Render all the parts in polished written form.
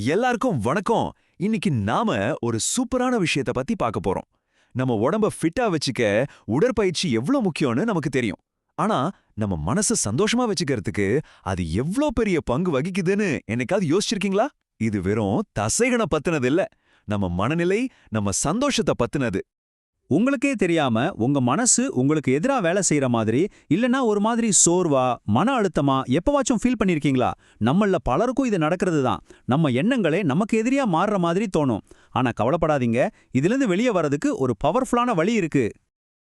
எல்லாருக்கும் வணக்கம். இன்னைக்கு நாம ஒரு சூப்பரான விஷயத்த பத்தி பார்க்க போறோம். நம்ம உடம்ப ஃபிட்டா வச்சுக்க உடற்பயிற்சி எவ்ளோ முக்கியம்னு நமக்கு தெரியும். ஆனா நம்ம மனச சந்தோஷமா வச்சுக்கிறதுக்கு அது எவ்ளோ பெரிய பங்கு வகிக்குதுன்னு என்னைக்காவது யோசிச்சிருக்கீங்களா? இது வெறும் தசைகன பத்தினது இல்ல. நம்ம மனநிலை, நம்ம சந்தோஷத்த பத்தினது. உங்களுக்கே தெரியாம உங்க மனசு உங்களுக்கு எதிரா வேலை செய்யற மாதிரி இல்லனா ஒரு மாதிரி சோர்வா மன அழுத்தமா எப்பவாச்சும் ஃபீல் பண்ணிருக்கீங்களா? நம்மள பலருக்கும் இது நடக்கிறது தான். நம்ம எண்ணங்களே நமக்கு எதிரியா மாறுற மாதிரி தோணும். ஆனா கவலைப்படாதீங்க, இதிலிருந்து வெளியே வரதுக்கு ஒரு பவர்ஃபுல்லான வழி இருக்கு.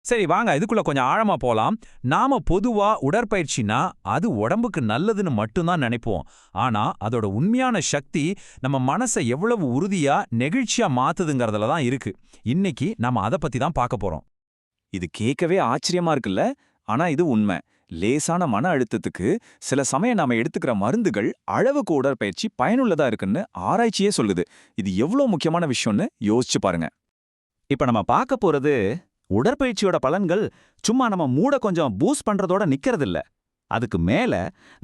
சரி வாங்க இதுக்குள்ள கொஞ்சம் ஆழமா போலாம். நாம பொதுவா உடற்பயிற்சினா அது உடம்புக்கு நல்லதுன்னு மட்டும்தான் நினைப்போம். ஆனா அதோட உண்மையான சக்தி நம்ம மனசை எவ்வளவு உறுதியா நெகிழ்ச்சியா மாத்துதுங்கிறதுல தான் இருக்கு. இன்னைக்கு நாம அதை பத்தி தான் பார்க்க போறோம். இது கேட்கவே ஆச்சரியமா இருக்குல்ல. ஆனா இது உண்மை. லேசான மன அழுத்தத்துக்கு சில சமயம் நாம எடுத்துக்கிற மருந்துகள் அளவுக்கு உடற்பயிற்சி பயனுள்ளதா இருக்குன்னு ஆராய்ச்சியே சொல்லுது. இது எவ்வளவு முக்கியமான விஷயம்னு யோசிச்சு பாருங்க. இப்ப நம்ம பார்க்க போறது உடற்பயிற்சியோட பலன்கள் சும்மா நம்ம மூளை கொஞ்சம் பூஸ்ட் பண்றதோட நிக்கிறதில்ல. அதுக்கு மேல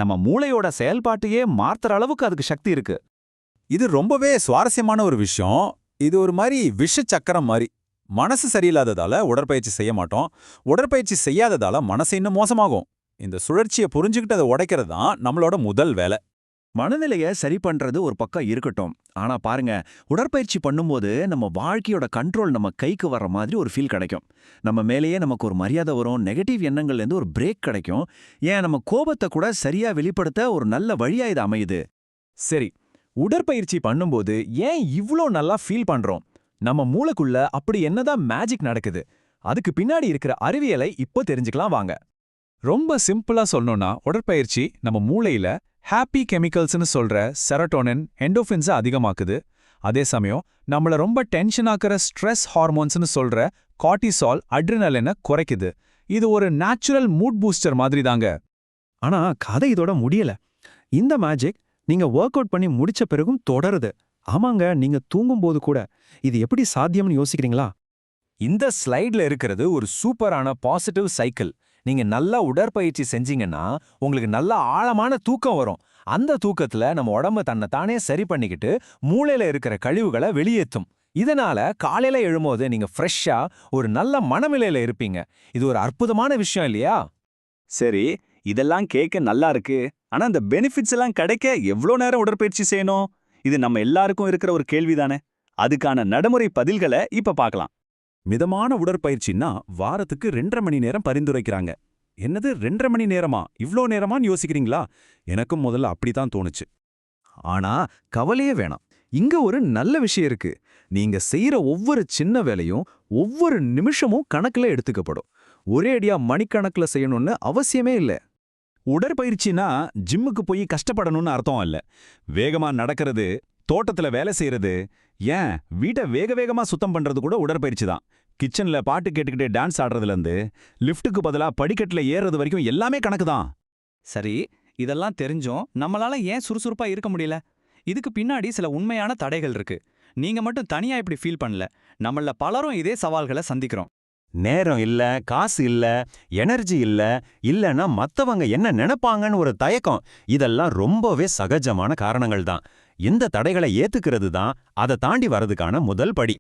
நம்ம மூளையோட செயல்பாட்டையே மாத்துற அளவுக்கு அதுக்கு சக்தி இருக்கு. இது ரொம்பவே சுவாரஸ்யமான ஒரு விஷயம். இது ஒரு மாதிரி விஷ சக்கரம் மாதிரி. மனசு சரியில்லாததால உடற்பயிற்சி செய்ய மாட்டோம். உடற்பயிற்சி செய்யாததால மனசு இன்னும் மோசமாகும். இந்த சுழற்சியை புரிஞ்சுக்கிட்டு அதை உடைக்கிறது தான் நம்மளோட முதல் வேலை. மனநிலைய சரி பண்றது ஒரு பக்கம் இருக்கட்டும். ஆனா பாருங்க, உடற்பயிற்சி பண்ணும்போது நம்ம வாழ்க்கையோட கண்ட்ரோல் நம்ம கைக்கு வர்ற மாதிரி ஒரு ஃபீல் கிடைக்கும். நம்ம மேலேயே நமக்கு ஒரு மரியாதை வரும், நெகட்டிவ் எண்ணங்கள்லேருந்து ஒரு பிரேக் கிடைக்கும். ஏன் நம்ம கோபத்தை கூட சரியா வெளிப்படுத்த ஒரு நல்ல வழியா இது அமையுது. சரி, உடற்பயிற்சி பண்ணும்போது ஏன் இவ்ளோ நல்லா ஃபீல் பண்றோம்? நம்ம மூளைக்குள்ள அப்படி என்னதான் மேஜிக் நடக்குது? அதுக்கு பின்னாடி இருக்கிற அறிவியலை இப்போ தெரிஞ்சுக்கலாம் வாங்க. ரொம்ப சிம்பிளா சொல்லணும்னா உடற்பயிற்சி நம்ம மூளையில ஹாப்பி கெமிக்கல்ஸ்னு சொல்ற செரோட்டோனின், எண்டோஃபின்ஸை அதிகமாக்குது. அதே சமயம் நம்மள ரொம்ப டென்ஷன் ஆக்குற ஸ்ட்ரெஸ் ஹார்மோன்ஸ்னு சொல்ற கார்டிசால், அட்ரினலினை குறைக்குது. இது ஒரு நேச்சுரல் மூட் பூஸ்டர் மாதிரி தாங்க. ஆனா கதை இதோட முடியல. இந்த மேஜிக் நீங்க ஒர்க் அவுட் பண்ணி முடிச்ச பிறகும் தொடருது. ஆமாங்க, நீங்க தூங்கும்போது கூட. இது எப்படி சாத்தியம்னு யோசிக்கிறீங்களா? இந்த ஸ்லைட்ல இருக்கிறது ஒரு சூப்பரான பாசிட்டிவ் சைக்கிள். நீங்க நல்லா உடற்பயிற்சி செஞ்சீங்கன்னா உங்களுக்கு நல்ல ஆழமான தூக்கம் வரும். அந்த தூக்கத்துல நம்ம உடம்பு தன்னை தானே சரி பண்ணிக்கிட்டு மூளையில இருக்கிற கழிவுகளை வெளியேற்றும். இதனால காலையில எழும்போது நீங்க ஃப்ரெஷ்ஷா ஒரு நல்ல மனநிலையில இருப்பீங்க. இது ஒரு அற்புதமான விஷயம் இல்லையா? சரி, இதெல்லாம் கேட்க நல்லா இருக்கு. ஆனா இந்த பெனிஃபிட்ஸ் எல்லாம் கிடைக்க எவ்வளோ நேரம் உடற்பயிற்சி செய்யணும்? இது நம்ம எல்லாருக்கும் இருக்கிற ஒரு கேள்விதானே. அதுக்கான நடைமுறை பதில்களை இப்ப பார்க்கலாம். மிதமான உடற்பயிற்சின்னா வாரத்துக்கு 2.5 மணி நேரம் பரிந்துரைக்கிறாங்க. என்னது 2.5 மணி நேரமா? இவ்ளோ நேரமான்னு யோசிக்கிறீங்களா? எனக்கும் முதல்ல அப்படித்தான் தோணுச்சு. ஆனா கவலையே வேணாம். இங்க ஒரு நல்ல விஷயம் இருக்கு. நீங்க செய்யற ஒவ்வொரு சின்ன வேலையும் ஒவ்வொரு நிமிஷமும் கணக்குல எடுத்துக்கப்படும். ஒரே அடியா மணிக்கணக்குல செய்யணும்னு அவசியமே இல்ல. உடற்பயிற்சினா ஜிம்முக்கு போய் கஷ்டப்படணும்னு அர்த்தம் இல்ல. வேகமா நடக்கிறது, தோட்டத்துல வேலை செய்யறது, ஏன் வீட்டை வேக வேகமா சுத்தம் பண்றது கூட உடற்பயிற்சி தான். கிச்சன்ல பாட்டு கேட்டுக்கிட்டே டான்ஸ் ஆடுறதுலேருந்து லிஃப்ட்டுக்கு பதிலா படிக்கட்டுல ஏறுறது வரைக்கும் எல்லாமே கணக்கு தான். சரி, இதெல்லாம் தெரிஞ்சும் நம்மளால ஏன் சுறுசுறுப்பா இருக்க முடியல? இதுக்கு பின்னாடி சில உண்மையான தடைகள் இருக்கு. நீங்க மட்டும் தனியா இப்படி ஃபீல் பண்ணல. நம்மள பலரும் இதே சவால்களை சந்திக்கிறோம். நேரம் இல்ல, காசு இல்ல, எனர்ஜி இல்ல, இல்லனா மத்தவங்க என்ன நினைப்பாங்கன்னு ஒரு தயக்கம். இதெல்லாம் ரொம்பவே சகஜமான காரணங்கள் தான். இந்த தடைகளை ஏத்துக்கிறது தான் அதை தாண்டி வர்றதுக்கான முதல் படி.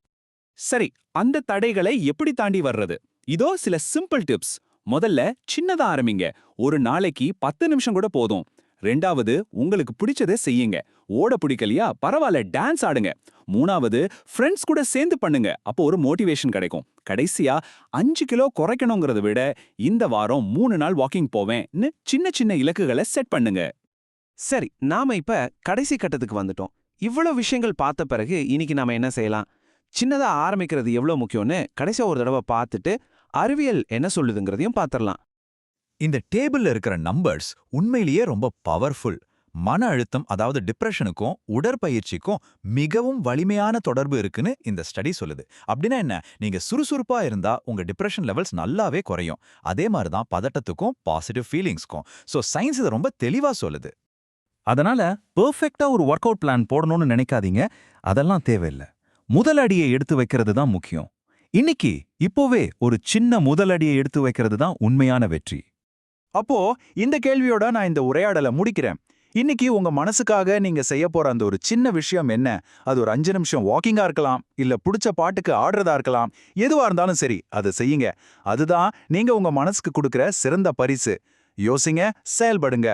சரி, அந்த தடைகளை எப்படி தாண்டி வர்றது? இதோ சில சிம்பிள் டிப்ஸ். முதல்ல சின்னதா ஆரம்பிங்க. ஒரு நாளைக்கு 10 நிமிஷம் கூட போதும். ரெண்டாவது, உங்களுக்கு பிடிச்சதை செய்யுங்க. ஓட பிடிக்கலையா? பரவாயில்ல, டான்ஸ் ஆடுங்க. மூணாவது, ஃப்ரெண்ட்ஸ் கூட சேர்ந்து பண்ணுங்க. அப்போ ஒரு மோட்டிவேஷன் கிடைக்கும். கடைசியா 5 கிலோ குறைக்கணுங்கிறத விட இந்த வாரம் 3 நாள் வாக்கிங் போவேன்னு சின்ன சின்ன இலக்குகளை செட் பண்ணுங்க. சரி, நாம இப்ப கடைசி கட்டத்துக்கு வந்துட்டோம். இவ்வளவு விஷயங்கள் பார்த்த பிறகு இன்னைக்கு நாம என்ன செய்யலாம்? சின்னதா ஆரம்பிக்கிறது எவ்வளவு முக்கியம்னு கடைசியா ஒரு தடவை பார்த்துட்டு அறிவியல் என்ன சொல்லுதுங்கிறதையும் பார்த்துடலாம். இந்த டேபிள்ல இருக்கிற நம்பர்ஸ் உண்மையிலேயே ரொம்ப பவர்ஃபுல். மன அழுத்தம், அதாவது டிப்ரெஷனுக்கும் உடற்பயிற்சிக்கும் மிகவும் வலிமையான தொடர்பு இருக்குன்னு இந்த ஸ்டடி சொல்லுது. அப்படின்னா என்ன? நீங்க சுறுசுறுப்பா இருந்தா உங்க டிப்ரெஷன் லெவல்ஸ் நல்லாவே குறையும். அதே மாதிரி தான் பதட்டத்துக்கும் பாசிட்டிவ் ஃபீலிங்ஸ்க்கும். ஸோ சயின்ஸ் இதை ரொம்ப தெளிவா சொல்லுது. அதனால பெர்ஃபெக்ட்டா ஒரு ஒர்க் அவுட் பிளான் போடணும்னு நினைக்காதீங்க. அதெல்லாம் தேவையில்லை. முதல் அடியை எடுத்து வைக்கிறது தான் முக்கியம். இன்னைக்கு இப்போவே ஒரு சின்ன முதல் அடியை எடுத்து வைக்கிறது தான் உண்மையான வெற்றி. அப்போ இந்த கேள்வியோட நான் இந்த உரையாடலை முடிக்கிறேன். இன்னைக்கு உங்க மனசுக்காக நீங்க செய்ய போற அந்த ஒரு சின்ன விஷயம் என்ன? அது ஒரு 5 நிமிஷம் வாக்கிங்கா இருக்கலாம், இல்ல புடிச்ச பாட்டுக்கு ஆடுறதா இருக்கலாம். எதுவா இருந்தாலும் சரி, அதை செய்யுங்க. அதுதான் நீங்க உங்க மனசுக்கு கொடுக்கிற சிறந்த பரிசு. யோசிங்க, செயல்படுங்க.